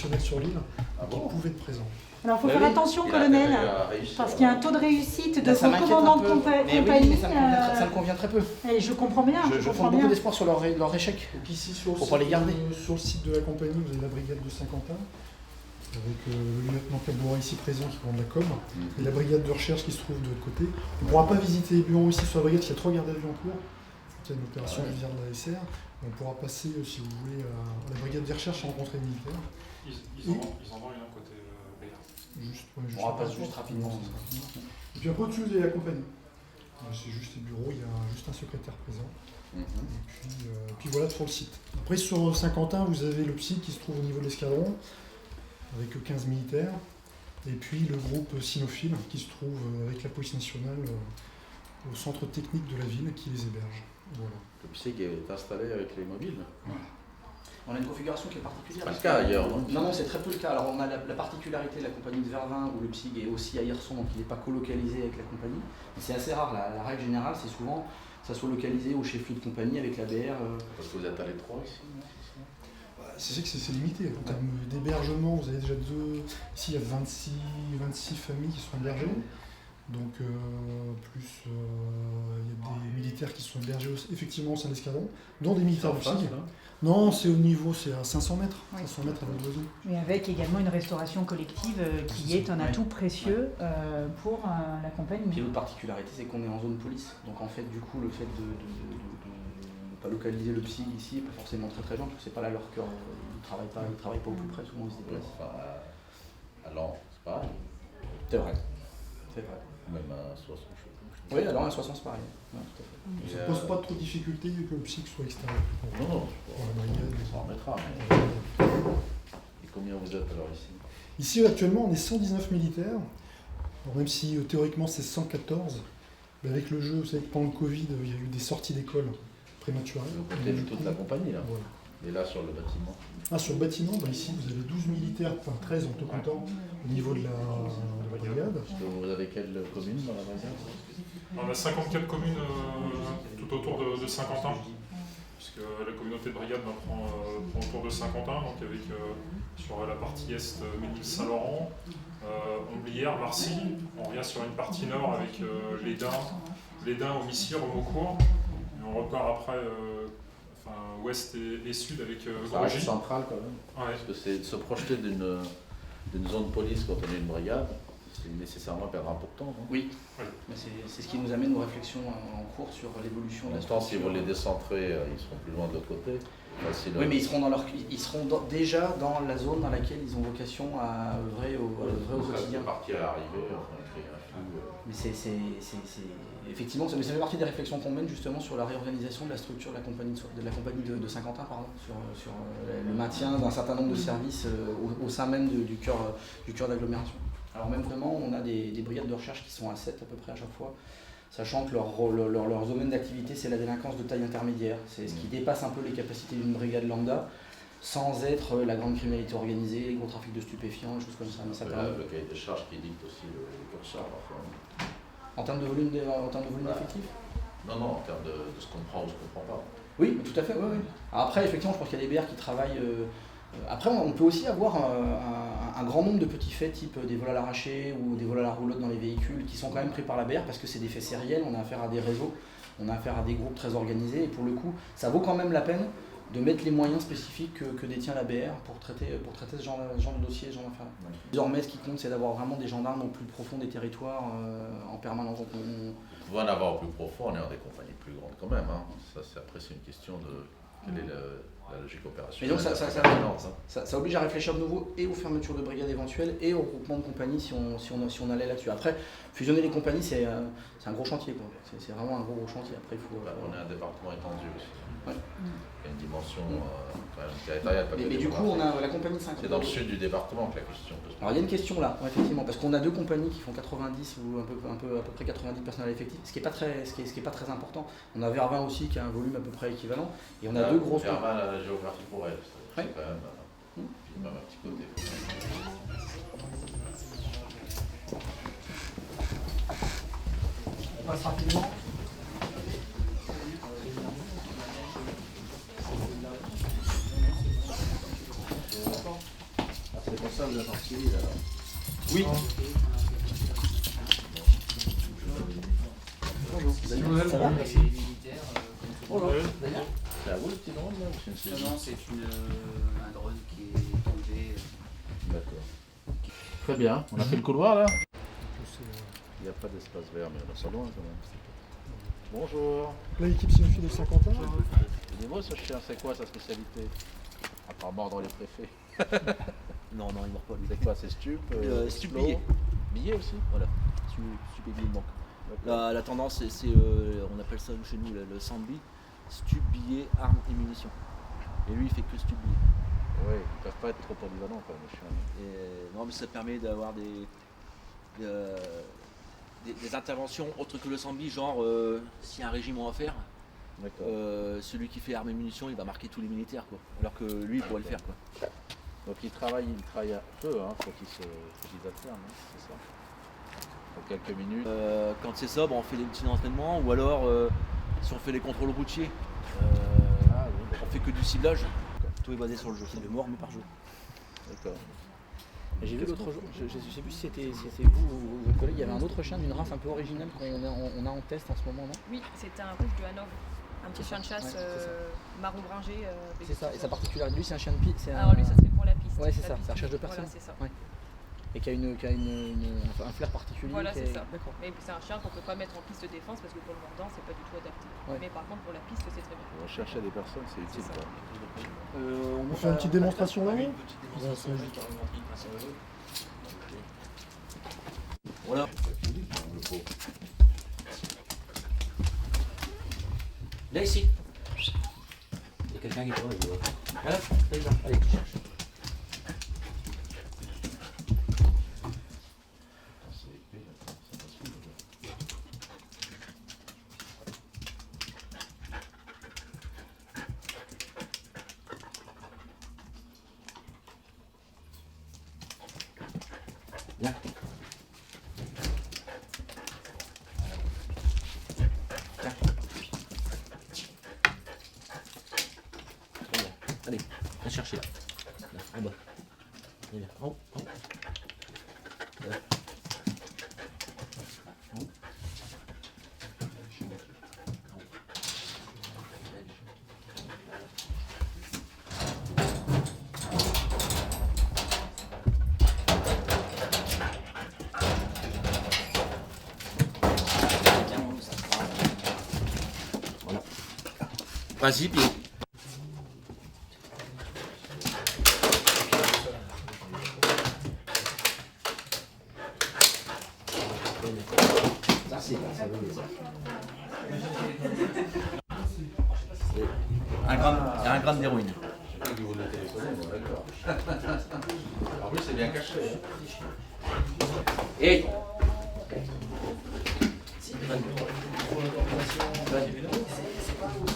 opérationnels sur l'île qui pouvaient être présents. Alors, il faut faire attention, colonel, parce qu'il y a un taux de réussite de vos commandants de compagnie. Oui, mais ça me convient très peu. Et je comprends bien. Je fonde beaucoup d'espoir sur leur échec. Donc ici, sur pas les garder. Sur le site de la compagnie, vous avez la brigade de Saint-Quentin, avec le lieutenant Cabouret ici présent qui prend de la com, et la brigade de recherche qui se trouve de l'autre côté. On ne pourra pas visiter les bureaux ici sur la brigade, il y a 3 gardes à vue en cours. Il y a une opération régulière de la SR. On pourra passer, si vous voulez, à la brigade de recherche et rencontrer les militaires. Ils en ont une à côté BR. On repasse juste rapidement. Et puis après, au-dessus, vous avez la compagnie. C'est juste les bureaux, il y a juste un secrétaire présent. Et puis voilà sur le site. Après, sur Saint-Quentin, vous avez le PSI qui se trouve au niveau de l'escadron, avec 15 militaires. Et puis le groupe cynophile qui se trouve avec la police nationale au centre technique de la ville qui les héberge. Voilà. Le PSIG est installé avec les mobiles. On a une configuration qui est particulière. C'est pas le cas ailleurs, non? Non, c'est très peu le cas. Alors on a la particularité de la compagnie de Vervins où le PSIG est aussi à Hirson, donc il n'est pas colocalisé avec la compagnie. Mais c'est assez rare. La règle générale, c'est souvent que ça soit localisé au chef-lieu de compagnie avec la BR. Parce que vous êtes à l'étroit ici. C'est vrai que c'est limité. En termes d'hébergement, vous avez déjà ici il y a 26 familles qui sont hébergées. Donc plus il y a des militaires qui sont hébergés effectivement au sein de l'escadron, dont des militaires du PSIG. Non, c'est au niveau, c'est à 500 mètres, 500 mètres à l'horizon. Mais avec également une restauration collective qui est un atout précieux pour la compagnie. Puis l'autre particularité, c'est qu'on est en zone police. Donc en fait, du coup, le fait de ne pas localiser le PSIG ici n'est pas forcément très bien, parce que c'est pas là leur cœur. Ils travaillent pas au plus près, souvent ils se déplacent. Alors, c'est pareil. C'est vrai. C'est vrai. Même à 60. Oui, alors à 60 c'est pareil. Ouais, tout à fait. Ça ne pose pas trop de difficultés que le PSIG soit extérieur. Non, ça en remettra. Et combien vous êtes alors ici? Ici, actuellement, on est 119 militaires. Alors, même si théoriquement c'est 114, mais avec le jeu, vous savez que pendant le Covid, il y a eu des sorties d'école prématurées. Vous comptez toute la compagnie là. Voilà. Et là sur le bâtiment? Sur le bâtiment, ici vous avez 12 militaires, enfin 13 en tout comptant, au niveau de la brigade. Vous avez quelle commune dans la brigade? On a 54 communes tout autour de Saint-Quentin, puisque la communauté de brigade prend autour de Saint-Quentin, donc avec sur la partie est Ménil-Saint-Laurent, Omblières, Marcy. On revient sur une partie nord avec les Daims, Omicy, Remocourt. Et on repart après ouest et sud avec Grogy. Central quand même. Ouais. Parce que c'est de se projeter d'une zone police quand on est une brigade, c'est nécessairement perdre un peu de temps, non? Oui, c'est ce qui nous amène nos réflexions en cours sur l'évolution de la structure. Si vous les décentrez, ils seront plus loin de l'autre côté. Oui, mais ils seront déjà dans la zone dans laquelle ils ont vocation à œuvrer au quotidien. Partir à l'arrivée, mais effectivement, ça fait partie des réflexions qu'on mène justement sur la réorganisation de la structure de la compagnie de Saint-Quentin, sur le maintien d'un certain nombre de services au sein même du cœur d'agglomération. Alors même vraiment, on a des brigades de recherche qui sont à 7 à peu près à chaque fois, sachant que leur domaine d'activité, c'est la délinquance de taille intermédiaire. C'est ce qui dépasse un peu les capacités d'une brigade lambda, sans être la grande criminalité organisée, les gros trafics de stupéfiants, des choses comme ça. Mais le cahier des charges qui dicte aussi le curseur. En termes de volume d'effectifs? Non, en termes de ce qu'on prend ou ce qu'on ne prend pas. Oui, tout à fait. Oui. Alors après, effectivement, je pense qu'il y a des BR qui travaillent. Après, on peut aussi avoir un grand nombre de petits faits, type des vols à l'arraché ou des vols à la roulotte dans les véhicules, qui sont quand même pris par la BR parce que c'est des faits sériels. On a affaire à des réseaux, on a affaire à des groupes très organisés. Et pour le coup, ça vaut quand même la peine de mettre les moyens spécifiques que détient la BR pour traiter ce genre de dossier, ce genre d'affaires. Désormais, ce qui compte, c'est d'avoir vraiment des gendarmes au plus profond des territoires en permanence. Donc, on va en avoir au plus profond, on est en des compagnies plus grandes quand même. Après, c'est une question de quelle est la logique opérationnelle. Et donc ça oblige à réfléchir de nouveau et aux fermetures de brigades éventuelles et au regroupement de compagnies si on allait là-dessus. Après, fusionner les compagnies, c'est un gros chantier, quoi. C'est vraiment un gros chantier. Après, on est un département étendu aussi. Ouais. Il y a une dimension quand même territoriale. Mais du coup, on a la compagnie 5. C'est dans le sud du département que la question peut se poser. Alors il y a une question là, effectivement, parce qu'on a 2 compagnies qui font 90 ou à peu près 90 personnels effectifs, ce qui est pas très important. On a Vervins aussi qui a un volume à peu près équivalent, et on a 2 grosses. Vervins, la géographie pour elle, c'est quand même un petit côté. On passe rapidement. responsable de la partie alors. Oui. Ça va, merci. Bonjour. C'est à vous le petit drone là ou c'est une saisie? Non, c'est un drone qui est tombé. D'accord. Très bien, on a fait le couloir là. Il n'y a pas d'espace vert, mais on est pas loin quand même. Bonjour. Là, l'équipe cynophile de Saint-Quentin. Le niveau ce chien, c'est quoi sa spécialité? À part mordre les préfets. Non, il mord pas lui. C'est quoi? C'est stup? Stup slow? billet. Billet aussi? Voilà, stup et billet de banque. D'accord. La tendance, c'est on appelle ça chez nous le sambi, stup, billet, armes et munitions. Et lui, il fait que stup, billet. Oui, ils peuvent pas être trop polyvalents quand même, les chiens. Et, non, mais ça permet d'avoir des interventions autres que le sambi, genre s'il y a un régiment à faire, D'accord. celui qui fait armes et munitions, il va marquer tous les militaires, quoi. Alors que lui, il pourrait le faire, quoi. Donc ils travaillent un peu, hein, faut qu'ils alternent, hein, c'est ça. Pour quelques minutes. Quand c'est ça, on fait des petits entraînements, ou alors si on fait les contrôles routiers, on fait que du ciblage. Tout est basé sur le jeu, c'est de mort mais par jeu. D'accord. J'ai vu l'autre jour, je sais plus si c'était vous ou votre collègue, il y avait un autre chien d'une race un peu originale qu'on a en test en ce moment, non? Oui, c'était un rouge du Hanovre, un petit chien de chasse marron bringé. C'est ça, et sa particularité, lui c'est un chien de piste. Alors lui, ça serait pour la piste. Ouais, c'est La ça, piste. ça recherche de personnes. Voilà, c'est ça. Ouais. Et qui a un flair particulier. Voilà, c'est ça. D'accord. Mais c'est un chien qu'on peut pas mettre en piste de défense parce que pour le mordant, c'est pas du tout adapté. Ouais. Mais par contre, pour la piste, c'est très bien. On cherche des personnes, c'est utile. C'est ça. Quoi. On fait une petite démonstration là. Une petite démonstration, je vais te remontrer grâce à eux. Voilà. Là, ici. Il y a quelqu'un qui est pas là. Voilà, allez, tu cherches. Viens. Tiens. Très bien. Allez, viens chercher là. Là, en bas. Allez, viens. En haut, en haut. Là. En haut. Voilà. Vas-y, puis. Ça, c'est ça veut dire. Un gramme d'héroïne. Je sais pas qui vous le téléphoner, bon, d'accord. En plus, c'est bien caché. Hein. Hey.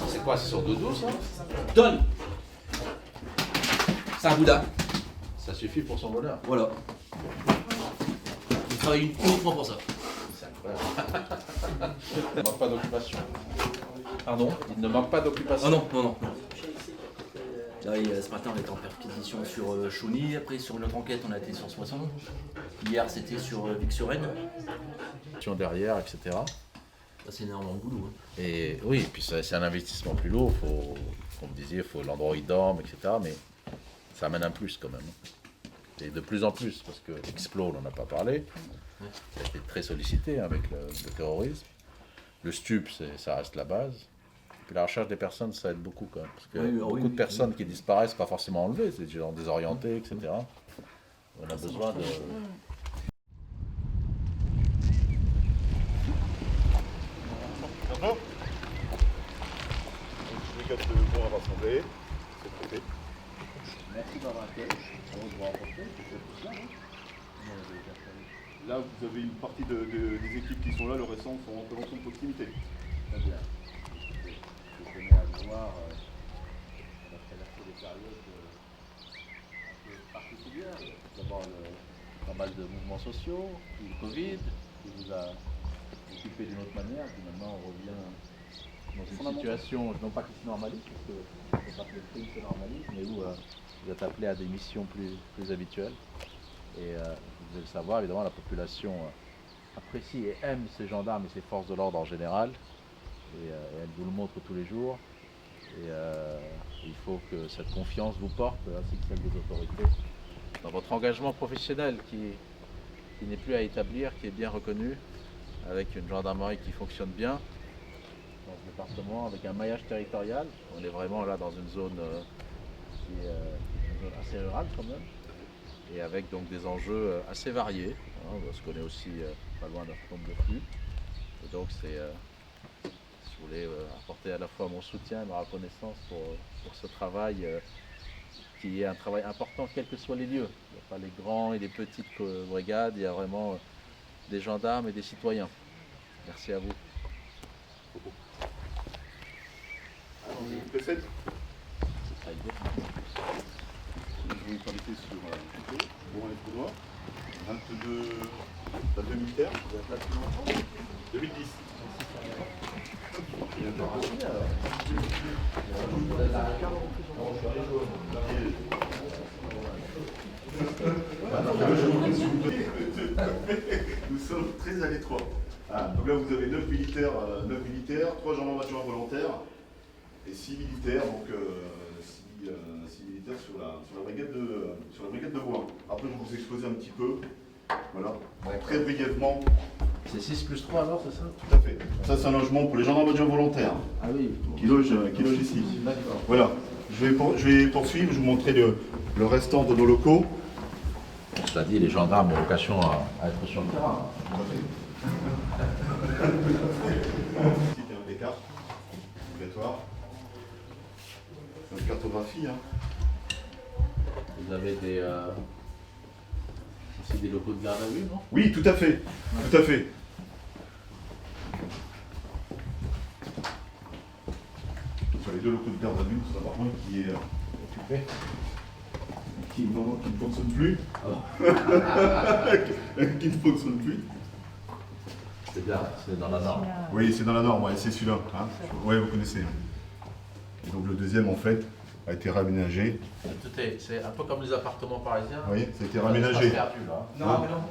C'est quoi, c'est sur dodo ça? Donne. C'est un Bouddha. Ça suffit pour son bonheur. Voilà. Il travaille uniquement pour ça. C'est incroyable. Il ne manque pas d'occupation. Pardon? Il ne manque pas d'occupation. Ah non, non, non. Là, ce matin, on était en perquisition sur Chauny. Après, sur une autre enquête, on a été sur Soissons. Hier, c'était sur Vic-sur-Aisne. Derrière, etc. Ça, c'est énormément de boulot. Hein. Et oui, puis c'est un investissement plus lourd. Faut, comme vous disiez, il faut l'endroit où il dorme, etc. Mais ça amène un plus quand même. Et de plus en plus, parce que l'Explo, on n'en a pas parlé. Ça a été très sollicité avec le terrorisme. Le stup, ça reste la base. Et puis la recherche des personnes, ça aide beaucoup quand même. Parce que beaucoup de personnes qui disparaissent, pas forcément enlevées, c'est des gens désorientés, etc. On a besoin de... Les gars de bon à rassembler, c'est traité. Merci d'avoir été. On se voit rencontrer, c'est ça, Là, vous avez une partie des équipes qui sont là, le restant sont en prévention de proximité. Très bien. Je tenais à le voir, on a traversé des périodes un peu particulières. D'abord pas mal de mouvements sociaux, puis le Covid, qui vous a occupé d'une autre manière, puis maintenant on revient dans une situation, non pas qui se normalise, parce que c'est pas que le crime se normalise, mais où vous êtes appelés à des missions plus habituelles. Et vous devez le savoir, évidemment, la population apprécie et aime ces gendarmes et ces forces de l'ordre en général. Et elle vous le montre tous les jours. Et il faut que cette confiance vous porte, ainsi que celle des autorités, dans votre engagement professionnel qui n'est plus à établir, qui est bien reconnu, avec une gendarmerie qui fonctionne bien dans ce département, avec un maillage territorial. On est vraiment là dans une zone qui est une zone assez rurale quand même, et avec donc des enjeux assez variés, hein, parce qu'on est aussi pas loin d'un certain nombre de flux. Et donc c'est, si vous voulez, apporter à la fois mon soutien et ma reconnaissance pour ce travail qui est un travail important, quels que soient les lieux. Il n'y a pas les grands et les petites brigades, il y a vraiment des gendarmes et des citoyens. Merci à vous. On vous précède. Je vais vous inviter sur Bourg et Frénois, 22 militaires, 2010. Nous sommes très à l'étroit. Donc là vous avez 9 militaires, 3 gendarmes adjoints volontaires et 6 militaires, donc 6 militaires sur la brigade de Bois. Après je vais vous exposer un petit peu, voilà, très brièvement. C'est 6 plus 3 alors, c'est ça? Tout à fait. Ça c'est un logement pour les gendarmes adjoints volontaires. Ah oui. Qui loge ici. D'accord. Voilà. Je vais poursuivre, je vais vous montrer le restant de nos locaux. Cela dit, les gendarmes ont vocation à être sur le terrain. Ici, il y a des cartes obligatoires. C'est une cartographie. Hein. Vous avez aussi des locaux de garde à vue, non? Oui, tout à fait. Tout à fait. Sur les 2 locaux de garde à vue, c'est un appartement qui est occupé. Qui ne fonctionne plus. Qui ne fonctionne plus. C'est bien, c'est dans la norme. Oui, c'est dans la norme, ouais, c'est celui-là. Hein. Oui, vous connaissez. Et donc le deuxième, en fait, a été réaménagé. C'est un peu comme les appartements parisiens. Oui, ça a été réaménagé. C'est perdu, là. Non, mais non.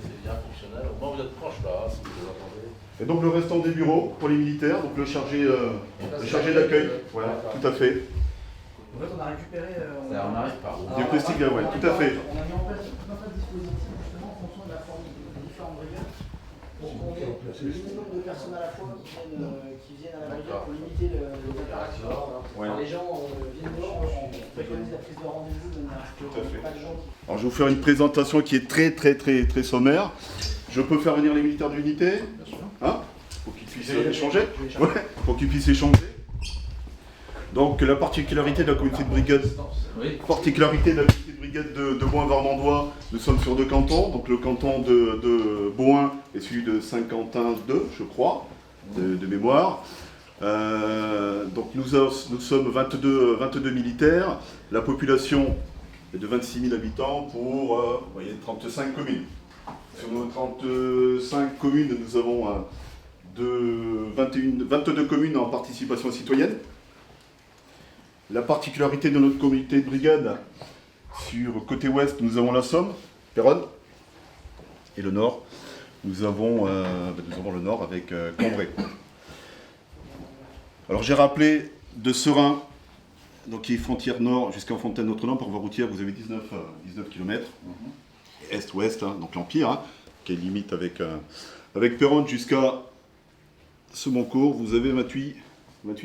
C'est bien fonctionnel. Au moins vous êtes proche là, si vous entendez. Et donc le restant des bureaux pour les militaires, donc le chargé d'accueil. Voilà, tout à fait. En fait, on a récupéré. On arrive par où? Du plastique là, ouais, tout à fait. On a mis en place tout un tas de dispositifs justement en fonction de la forme des différentes brigades pour qu'on ait le minimum de personnes à la fois qui viennent à la brigade pour limiter les interactions. Ouais. Quand les gens viennent dehors, on préconise la prise de rendez-vous de manière à ce qu'il n'y ait pas de gens qui. Alors je vais vous faire une présentation qui est très sommaire. Je peux faire venir les militaires d'unité, hein, pour qu'ils puissent échanger. Ouais, pour qu'ils puissent échanger. Donc la particularité de la communauté de brigade, de Bohain-Varmandois, nous sommes sur 2 cantons. Donc le canton de Bohain est celui de Saint-Quentin-2, je crois, de mémoire. Donc nous sommes 22 militaires. La population est de 26 000 habitants pour vous voyez, 35 communes. Sur nos 35 communes, nous avons 22 communes en participation citoyenne. La particularité de notre communauté de brigade, sur côté ouest, nous avons la Somme, Péronne, et le nord, nous avons le nord avec Cambrai. Alors j'ai rappelé de Serein, donc qui est frontière nord jusqu'à Fontaine-Notre-Dame, par voie routière, vous avez 19 km, est-ouest, hein, donc l'Empire, hein, qui est limite avec Péronne jusqu'à Semoncourt, vous avez 28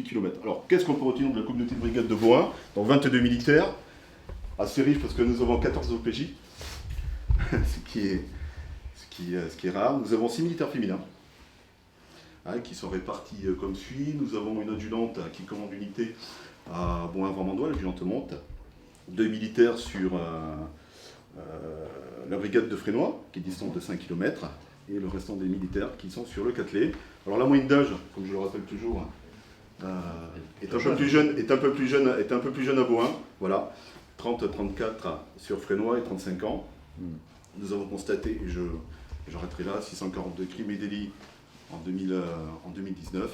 km. Alors, qu'est-ce qu'on peut retenir de la communauté de brigade de Bohain? Donc 22 militaires, assez riche parce que nous avons 14 OPJ, ce qui est rare. Nous avons 6 militaires féminins, hein, qui sont répartis comme suit. Nous avons une adjudante qui commande l'unité à Bohain-Varmandois, l'adjudante monte. 2 militaires sur la brigade de Frénois, qui est distante de 5 km, et le restant des militaires qui sont sur le Catelet. Alors la moyenne d'âge, comme je le rappelle toujours, est un peu plus jeune à Bohain, voilà, 30-34 sur Frénois et 35 ans. Nous avons constaté, et j'arrêterai là, 642 crimes et délits en 2019.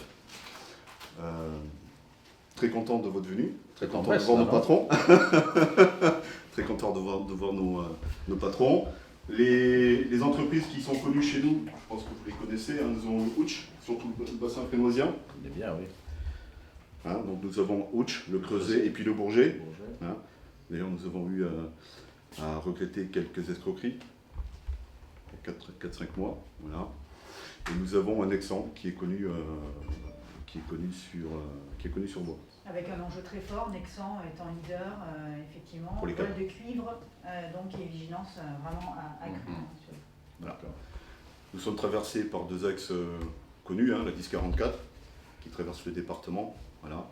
Très content de votre venue, très C'est en content de baisse, voir là, nos non patrons. Très content de voir nos patrons. Les entreprises qui sont connues chez nous, je pense que vous les connaissez, hein, nous avons Ouch, surtout le bassin frénoisien. On est bien, oui. Hein, donc nous avons Ouch, le Creuset et puis le Bourget. Bourget. Hein. D'ailleurs, nous avons eu à regretter quelques escroqueries, 4-5 mois. Voilà. Et nous avons un Nexan qui est connu sur Bois. Avec un enjeu très fort, Nexan étant leader, effectivement, Pour les vol câbles. de cuivre, donc et vigilance vraiment accrue. Voilà. Nous sommes traversés par deux axes connus, hein, la 1044 qui traverse le département, voilà,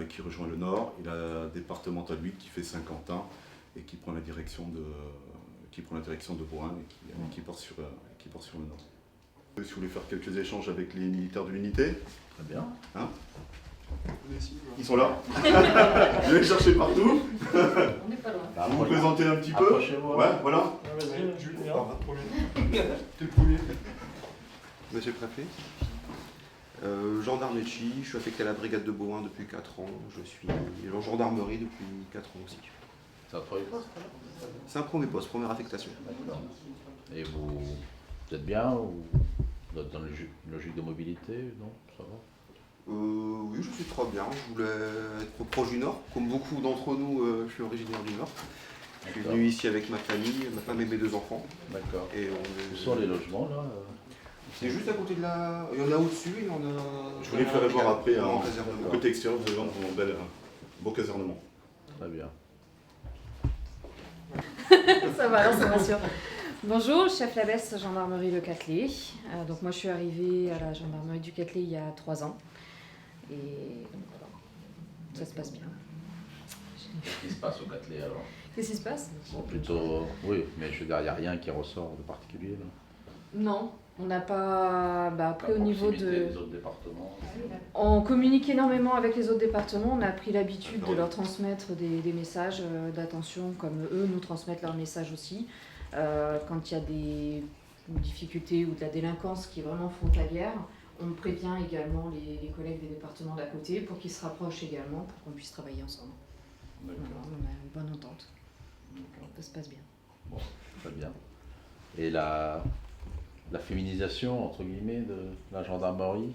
qui rejoint le nord, et la départementale 8 qui fait Saint-Quentin et qui prend la direction de Bourrin et qui part sur le nord. Si vous voulez faire quelques échanges avec les militaires de l'unité, Très bien. hein, ils sont là. Je vais les chercher partout. On n'est pas loin. Vous vous présentez un petit peu. Approchez-vous. Ouais, voilà. Vas-y, Julien, premier. T'es le premier. Monsieur le préfet, gendarmerie, je suis affecté à la brigade de Bohain depuis 4 ans. Je suis en gendarmerie depuis 4 ans aussi. C'est un premier poste, alors? C'est un premier poste, première affectation. D'accord. Et vous êtes bien ou vous êtes dans une logique de mobilité? Non, ça va? Oui, je suis très bien. Je voulais être proche du Nord. Comme beaucoup d'entre nous, je suis originaire du Nord. Je suis venu ici avec ma famille, ma femme et mes 2 enfants. D'accord. Et Où sont les logements là? c'est juste à côté de la... Il y en a au-dessus, il y en a... Je voulais faire voir après en au casernement. côté extérieur, vous allez voir un beau casernement. Très bien. Ça va, alors ça rassure. Bonjour, chef Labesse, gendarmerie Le Catelet. Donc moi je suis arrivée à la gendarmerie du Catelet il y a 3 ans. Et donc voilà, ça se passe bien. Qu'est-ce qui se passe au Catelet alors? Qu'est-ce qui se passe? Bon, plutôt, oui, mais je veux dire, il n'y a rien qui ressort de particulier là. Non, on n'a pas... après La au niveau proximité de... des autres départements. On communique énormément avec les autres départements, on a pris l'habitude de leur transmettre des messages d'attention comme eux nous transmettent leurs messages aussi. Quand il y a des difficultés ou de la délinquance qui est vraiment frontalière, on prévient également les collègues des départements d'à côté pour qu'ils se rapprochent également pour qu'on puisse travailler ensemble. Voilà, on a une bonne entente, ça se passe bien. Bon, très bien. Et la féminisation, entre guillemets, de la gendarmerie,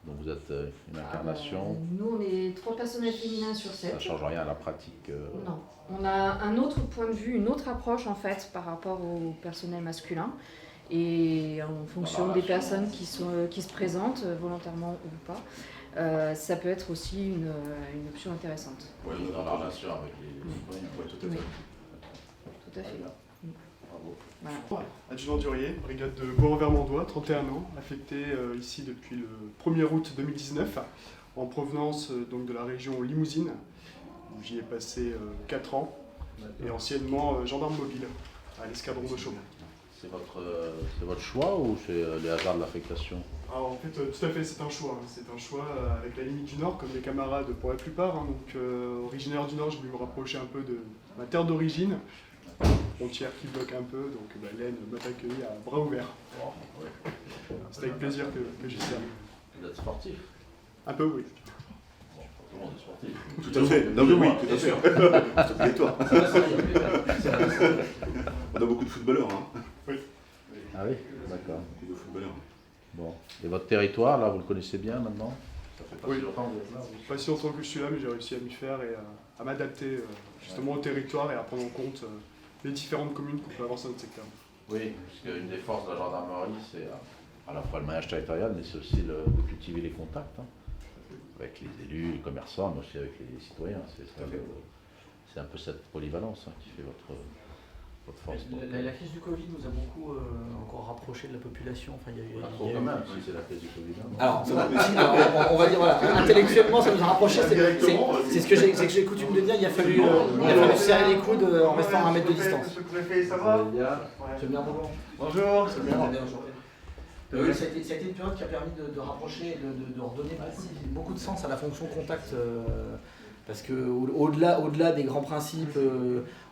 dont vous êtes une incarnation, Nous on est 3 personnels féminins sur 7. ça ne change rien à la pratique. Non, on a un autre point de vue, une autre approche en fait par rapport au personnel masculin. Et en fonction des personnes qui se présentent, volontairement ou pas, ça peut être aussi une option intéressante. Oui, dans la relation avec les citoyens. Oui, tout à fait. Tout à fait. Bravo. Voilà. Adjudant Durier, brigade de Bois-en-Vermandois, 31 ans, affecté ici depuis le 1er août 2019, en provenance donc de la région Limousine, où j'y ai passé 4 ans, et anciennement gendarme mobile à l'escadron de Chaumont. C'est votre choix ou c'est les hasards de l'affectation? Alors en fait, tout à fait, c'est un choix. C'est un choix avec la limite du Nord, comme les camarades pour la plupart. Donc, originaire du Nord, je voulais me rapprocher un peu de ma terre d'origine. Frontière qui bloque un peu, donc l'Aisne m'a accueilli à bras ouverts. Bon, ouais. C'est avec plaisir que j'y servi. Vous êtes sportif? Un peu, oui. Bon, tout le monde est sportif. Tout à fait. Non, mais oui, tout à fait. Et toi? On a beaucoup de footballeurs. Hein. Oui. Ah oui, d'accord. Beaucoup de footballeurs. Bon. Et votre territoire, là, vous le connaissez bien maintenant? Ça fait pas Oui. si longtemps que vous êtes là? Pas si longtemps que je suis là, mais j'ai réussi à m'y faire et à m'adapter justement au territoire et à prendre en compte les différentes communes qu'on peut avoir sur notre secteur. Oui, parce qu'une des forces de la gendarmerie, c'est à la fois le maillage territorial, mais c'est aussi de cultiver les contacts hein, avec les élus, les commerçants, mais aussi avec les citoyens. C'est un peu cette polyvalence hein, qui fait votre force. La crise du Covid nous a beaucoup encore rapproché de la population. Enfin, il y a eu, Pas trop quand même, si c'est la crise du Covid. Hein. Alors, on va dire, voilà, intellectuellement, ça nous a rapproché. C'est ce que j'ai coutume de dire. Il a fallu serrer les coudes en restant à 1 mètre de distance. Monsieur le préfet, ça va? C'est bien, bonjour. Bonjour. C'est bien, oui, ça a été une période qui a permis de rapprocher et de redonner beaucoup de sens à la fonction contact parce qu'au-delà des grands principes,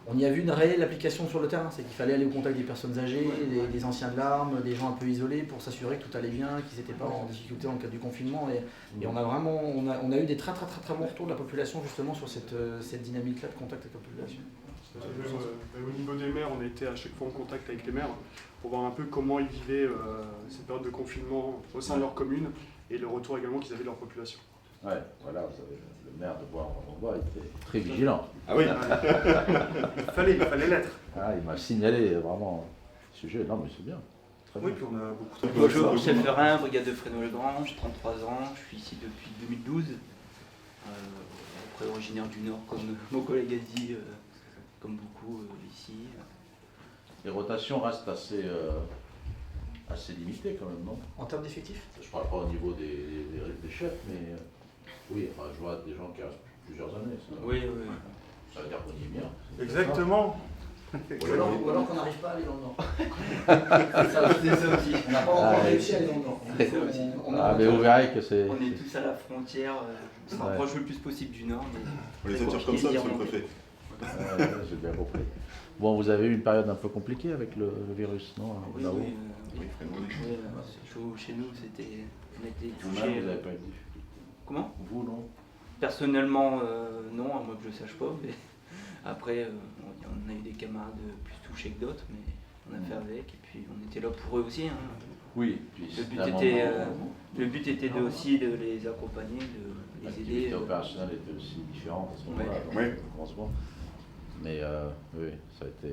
on y a vu une réelle application sur le terrain, c'est qu'il fallait aller au contact des personnes âgées, des anciens de l'arme, des gens un peu isolés pour s'assurer que tout allait bien, qu'ils n'étaient pas en difficulté dans le cadre du confinement. Et on a eu des très bons retours de la population justement sur cette dynamique-là de contact avec la population. Au niveau des maires, on a été à chaque fois en contact avec les maires pour voir un peu comment ils vivaient cette période de confinement au sein de leur commune et le retour également qu'ils avaient de leur population. Ouais, voilà, vous avez le maire de Bois-en-Bois était très vigilant. Ah oui. Il fallait l'être. Ah, il m'a signalé vraiment le sujet. Non, mais c'est bien. Très bien. Oui, puis on a beaucoup de... Bonjour, Chef Ferrin, brigade de Fresno-le-Grand, j'ai 33 ans, je suis ici depuis 2012. Après originaire du Nord, comme mon collègue a dit, comme beaucoup ici. Les rotations restent assez limitées quand même, non? En termes d'effectifs? Je parle pas au niveau des chefs, mais oui, enfin, je vois des gens qui restent plusieurs années. Ça, oui. Ça veut dire qu'on y est bien. Exactement. Ou alors qu'on n'arrive pas à aller dans le Nord. C'est ça aussi. On n'a pas encore réussi à aller dans le Nord. Mais vous verrez que c'est... On est tous à la frontière, on se rapproche le plus possible du Nord. On les attire comme ça, monsieur le préfet. J'ai bien compris. Bon, vous avez eu une période un peu compliquée avec le virus, non? Oui, c'est chaud chez nous, on était touchés. Vous n'avez pas été... Comment? Vous, non? Personnellement, non, à moins que je ne sache pas. Mais après, on a eu des camarades plus touchés que d'autres, mais on a fait avec. Et puis, on était là pour eux aussi. Hein. Oui. Puis le but était aussi de les accompagner, de les aider. L'activité opérationnelle était aussi différente à ce moment-là, commencement. Mais oui, ça a été...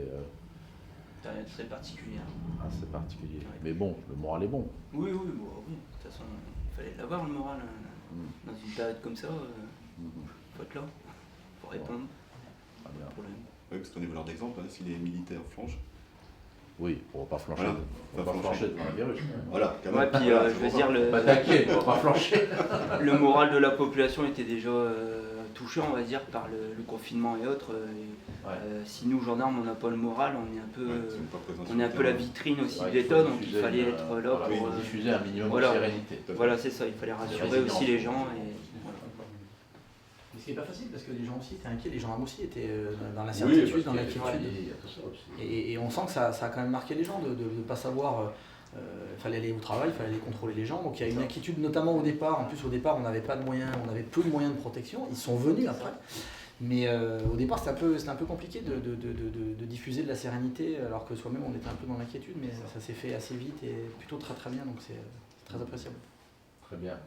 période très particulière. Assez particulier. Ouais. Mais bon, le moral est bon. Oui. De toute façon, il fallait l'avoir le moral. Dans une période comme ça, il faut être là, il faut répondre. Pas de problème. Oui, parce qu'on est voleur d'exemple, hein, si les militaires flanchent. Oui, on ne va pas flancher. Voilà. On va pas flancher devant le virus. Voilà, quand même. Ouais, puis je veux dire, on va pas flancher. Le moral de la population était déjà touché, on va dire, par le confinement et autres. Si nous, gendarmes, on n'a pas le moral, on est un peu la vitrine aussi de l'État, donc il fallait être là pour diffuser un minimum de sérénité. Voilà, c'est ça, il fallait rassurer aussi les gens. Ce qui n'est pas facile parce que les gens aussi étaient inquiets, les gendarmes aussi étaient dans l'incertitude, dans l'inquiétude. Et on sent que ça a quand même marqué les gens de ne pas savoir. Il fallait aller au travail, il fallait aller contrôler les gens. Donc il y a une inquiétude, notamment au départ. En plus, au départ, on n'avait pas de moyens, on avait peu de moyens de protection. Ils sont venus après. Mais au départ, c'était un peu compliqué de diffuser de la sérénité, alors que soi-même, on était un peu dans l'inquiétude. Mais ça s'est fait assez vite et plutôt très bien. Donc c'est très appréciable. Très bien.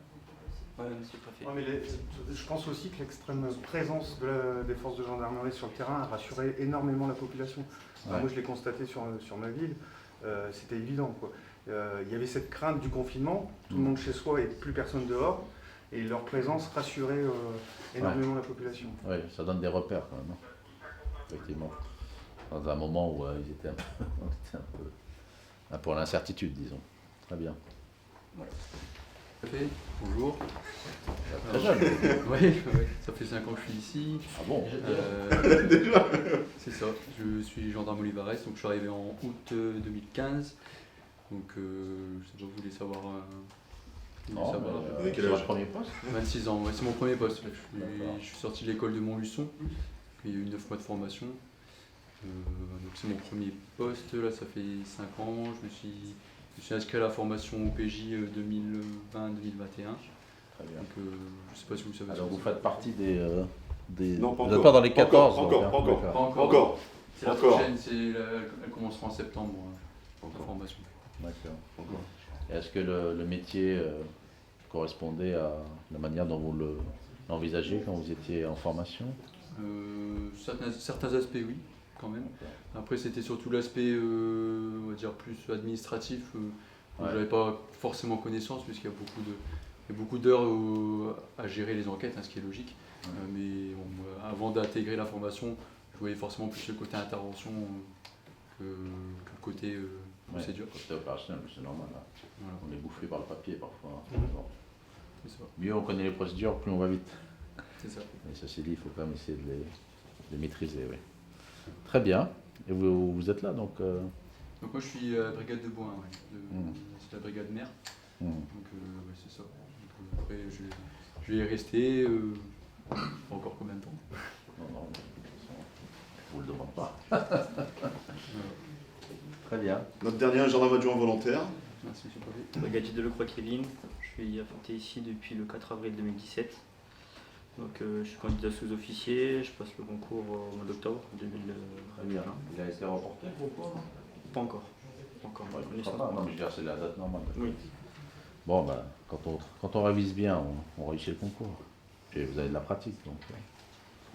Ouais, monsieur le préfet. Mais je pense aussi que l'extrême présence des forces de gendarmerie sur le terrain a rassuré énormément la population. Moi, je l'ai constaté sur ma ville, c'était évident, quoi. Il y avait cette crainte du confinement, tout le monde chez soi et plus personne dehors, et leur présence rassurait énormément la population. Oui, ça donne des repères quand même, effectivement. Dans un moment où ils étaient un peu en incertitude, disons. Très bien. Voilà. Bonjour. Très jeune. Oui, ça fait 5 ans que je suis ici. Ah bon? C'est ça, je suis gendarme Olivares, donc je suis arrivé en août 2015. Donc je sais pas, vous voulez savoir. C'est votre premier poste? 26 ans, ouais, c'est mon premier poste. Je suis sorti de l'école de Montluçon, il y a eu 9 mois de formation. Donc c'est mon premier poste, là ça fait 5 ans. Je me suis inscrit à la formation OPJ 2020-2021. Très bien. Donc, je ne sais pas si vous savez. Alors vous faites partie des... Non, pas vous encore. n'êtes pas dans les 14? Pas encore. C'est la prochaine, elle commencera en septembre, la formation. D'accord. Est-ce que le métier correspondait à la manière dont vous l'envisagez quand vous étiez en formation? Certains aspects, oui. Quand même. Après, c'était surtout l'aspect, on va dire, plus administratif, où j'avais pas forcément connaissance, puisqu'il y a beaucoup d'heures à gérer les enquêtes, ce qui est logique. Mais bon, avant d'intégrer la formation, je voyais forcément plus le côté intervention que le côté procédure. Le côté opérationnel, c'est normal. Voilà. On est bouffé par le papier parfois. C'est ça. Mieux on connaît les procédures, plus on va vite. C'est ça. Mais ceci dit, il faut quand même essayer de les maîtriser. Oui. Très bien. Et vous êtes là donc Donc moi je suis à la brigade de Boin, c'est la brigade mère. Donc c'est ça. Donc, après je vais y rester Encore combien de temps? Non, je vous le demande pas. Très bien. Notre dernier gendarme adjoint volontaire. Merci, monsieur Pavé. Brigadier Delecroix Kevin, je suis affecté ici depuis le 4 avril 2017. Donc je suis candidat sous-officier, je passe le concours au mois d'octobre 2020. Très bien. Il a été remporté pour quoi? Pas encore. Pas encore. Ouais, il sera pas. Non, mais je veux dire, c'est la date normale. Oui. Bon, ben, quand on révise bien, on réussit le concours. Et vous avez de la pratique, donc.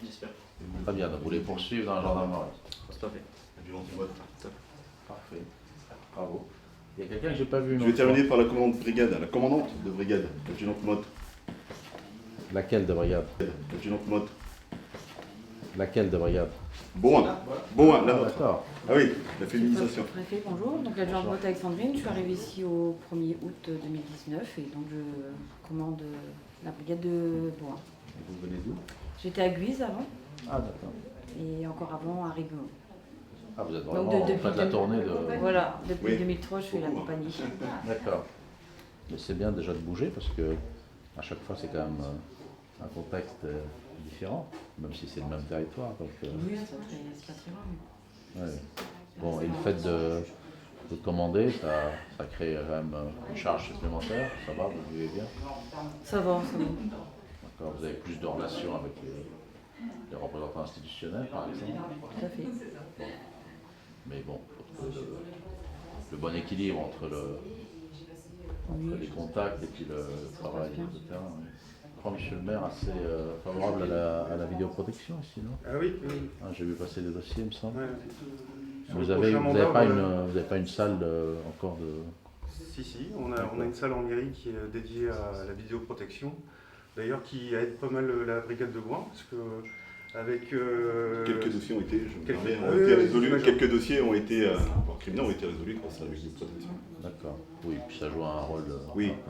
J'espère. Très bien, donc vous voulez poursuivre dans la gendarmerie. Tout à fait. Parfait. Bravo. Il y a quelqu'un que j'ai pas vu. Je vais terminer par la commandante de brigade, la commandante de brigade, l'adjudante Motte. Laquelle de brigade? L'adjudante Motte. Laquelle de brigade? Bon, la nôtre. D'accord. Ah oui, la féminisation. Préfet, bonjour. Donc l'adjointe Motte Alexandrine, je suis arrivée ici au 1er août 2019 et donc je commande la brigade de Bois. Vous venez d'où? J'étais à Guise avant. Ah d'accord. Et encore avant à Rigaud. Ah, vous êtes vraiment en fait la tournée de... Voilà, depuis Oui. 2003 je fais la compagnie. D'accord. Mais c'est bien déjà de bouger parce que à chaque fois c'est quand même un contexte différent, même si c'est le même territoire. Donc, Oui, c'est pas très loin. ouais. Bon, et le fait de commander, ça crée quand même une charge supplémentaire. Ça va, vous vivez bien? Ça va, ça va. D'accord, vous avez plus de relations avec les représentants institutionnels, par exemple? Tout à fait. Bon. Mais bon, faut trouver le bon équilibre entre les contacts et puis le travail de terrain. Je crois, monsieur le maire, assez favorable à la vidéoprotection ici, non? Ah oui, oui. Ah, j'ai vu passer des dossiers, il me semble. Ouais. Vous n'avez pas une salle encore de... Si, on a une salle en mairie qui est dédiée à la vidéoprotection, d'ailleurs qui aide pas mal la brigade de Bois, parce que avec... Quelques dossiers ont été, résolus, quelques dossiers ont été, criminels ont été résolus grâce à la vidéoprotection. D'accord, oui, puis ça joue un rôle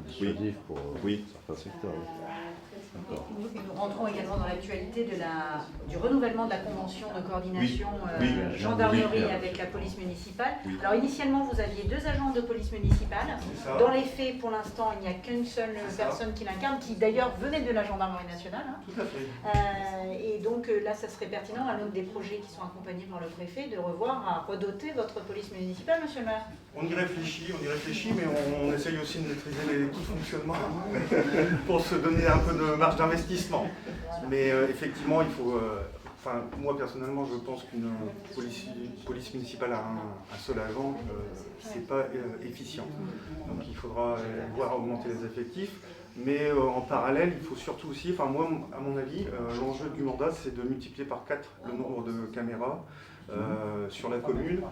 dissuasif pour certains secteurs. D'accord. Nous rentrons également dans l'actualité du renouvellement de la convention de coordination gendarmerie avec la police municipale. Oui. Alors initialement, vous aviez 2 agents de police municipale. Dans les faits, pour l'instant, il n'y a qu'une seule personne qui l'incarne, qui d'ailleurs venait de la gendarmerie nationale. Hein. Tout à fait. Et donc là, ça serait pertinent, à l'aune des projets qui sont accompagnés par le préfet, de revoir à redoter votre police municipale, monsieur le maire. On y réfléchit, mais on essaye aussi de maîtriser les coûts de fonctionnement pour se donner un peu de marge d'investissement. Mais effectivement, il faut... moi personnellement, je pense qu'une police municipale à un seul agent, c'est pas efficient. Donc il faudra voir augmenter les effectifs. Mais en parallèle, il faut surtout aussi, moi, à mon avis, l'enjeu du mandat, c'est de multiplier par 4 le nombre de caméras sur la commune,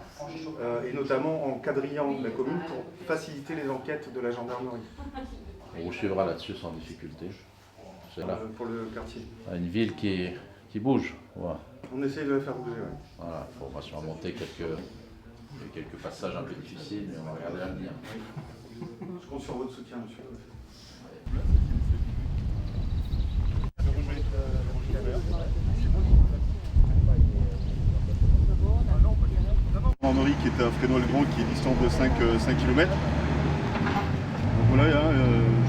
et notamment en quadrillant la commune pour faciliter les enquêtes de la gendarmerie. On vous suivra là-dessus sans difficulté. C'est là. Pour le quartier. Une ville qui bouge. Ouais. On essaye de la faire bouger, oui. Voilà, il faut surmonter quelques passages un peu difficiles, mais on va regarder l'avenir. Je compte sur votre soutien, monsieur. Gendarmerie qui est à Fresnoy-le-Grand, qui est distant de 5 km. Donc voilà,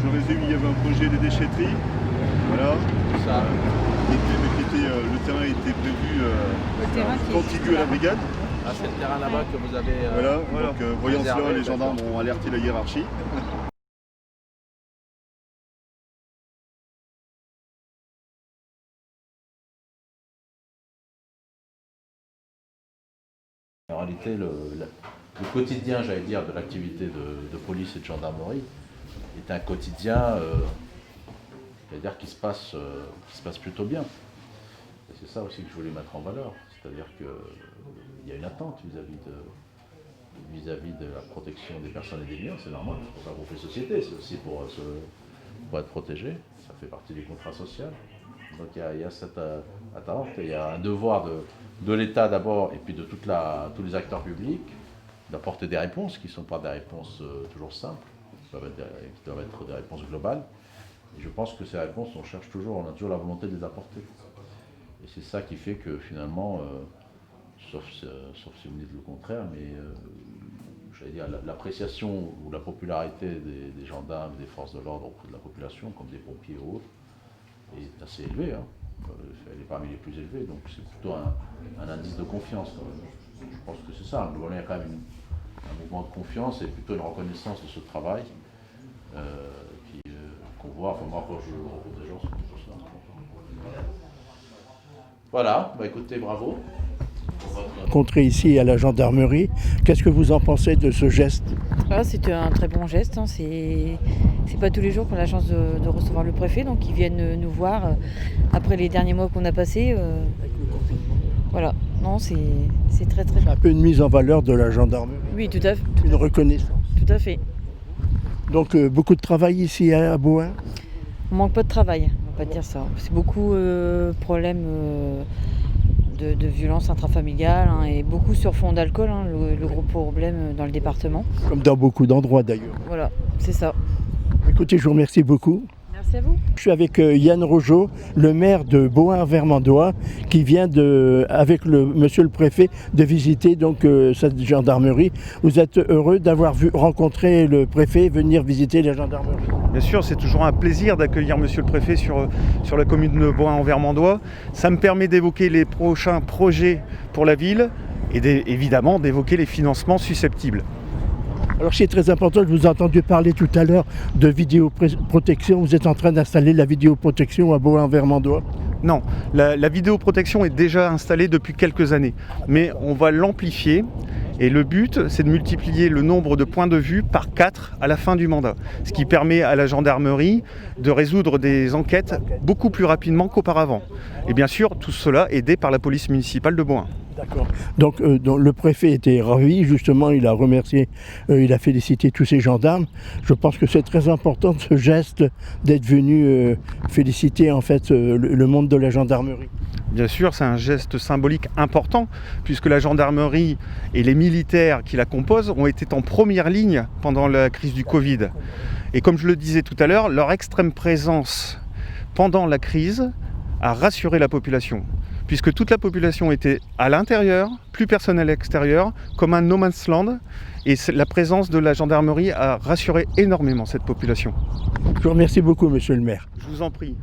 je résume, il y avait un projet de déchetterie. Voilà. Ça. Le terrain était prévu contigu à la brigade. Ah, c'est le terrain là-bas que vous avez... voilà. Donc voyant cela, les gendarmes ont alerté la hiérarchie. En réalité, le quotidien, j'allais dire, de l'activité de police et de gendarmerie est un quotidien qui se passe plutôt bien. Et c'est ça aussi que je voulais mettre en valeur. C'est-à-dire qu'il y a une attente vis-à-vis de la protection des personnes et des biens, c'est normal. C'est pour ça qu'on fait société, c'est aussi pour être protégé. Ça fait partie du contrat social. Donc il y a cette attente, il y a un devoir de l'État d'abord et puis de tous les acteurs publics d'apporter des réponses qui ne sont pas des réponses toujours simples, qui doivent être des réponses globales. Et je pense que ces réponses, on a toujours la volonté de les apporter. Et c'est ça qui fait que finalement, sauf si vous dites le contraire, mais j'allais dire l'appréciation ou la popularité des gendarmes, des forces de l'ordre auprès de la population, comme des pompiers ou autres, est assez élevée. Hein. elle est parmi les plus élevées, donc c'est plutôt un indice de confiance quand même. Je pense que c'est ça, il y a quand même un mouvement de confiance et plutôt une reconnaissance de ce travail qu'on voit, enfin moi quand je rencontre des gens, c'est plutôt ça. Voilà, bah écoutez, bravo. Rencontré ici à la gendarmerie, qu'est-ce que vous en pensez de ce geste? C'est un très bon geste, hein. C'est pas tous les jours qu'on a la chance de recevoir le préfet, donc ils viennent nous voir après les derniers mois qu'on a passés. Voilà, non, c'est très très bien. Un peu une mise en valeur de la gendarmerie. Oui, tout à fait. Une reconnaissance. Tout à fait. Donc beaucoup de travail ici à Bohain? On manque pas de travail, on va pas dire ça. C'est beaucoup de problèmes de violence intrafamiliale, hein, et beaucoup sur fond d'alcool, hein, le gros problème dans le département. Comme dans beaucoup d'endroits d'ailleurs. Voilà, c'est ça. Écoutez, je vous remercie beaucoup. Merci à vous. Je suis avec Yann Rogeau, le maire de Bohain-Vermandois, qui vient avec monsieur le préfet de visiter donc cette gendarmerie. Vous êtes heureux d'avoir rencontré le préfet venir visiter la gendarmerie? Bien sûr, c'est toujours un plaisir d'accueillir monsieur le préfet sur la commune de Bohain-en-Vermandois. Ça me permet d'évoquer les prochains projets pour la ville et évidemment d'évoquer les financements susceptibles. Alors c'est très important, je vous ai entendu parler tout à l'heure de vidéoprotection. Vous êtes en train d'installer la vidéoprotection à Bohain-Vermandois? Non, la vidéoprotection est déjà installée depuis quelques années, mais on va l'amplifier. Et le but, c'est de multiplier le nombre de points de vue par 4 à la fin du mandat. Ce qui permet à la gendarmerie de résoudre des enquêtes beaucoup plus rapidement qu'auparavant. Et bien sûr, tout cela aidé par la police municipale de Bohain. D'accord. Donc le préfet était ravi, justement, il a remercié, il a félicité tous ces gendarmes. Je pense que c'est très important ce geste d'être venu féliciter en fait le monde de la gendarmerie. Bien sûr, c'est un geste symbolique important, puisque la gendarmerie et les militaires qui la composent ont été en première ligne pendant la crise du Covid. Et comme je le disais tout à l'heure, leur extrême présence pendant la crise a rassuré la population, puisque toute la population était à l'intérieur, plus personne à l'extérieur, comme un no man's land, et la présence de la gendarmerie a rassuré énormément cette population. Je vous remercie beaucoup, monsieur le maire. Je vous en prie.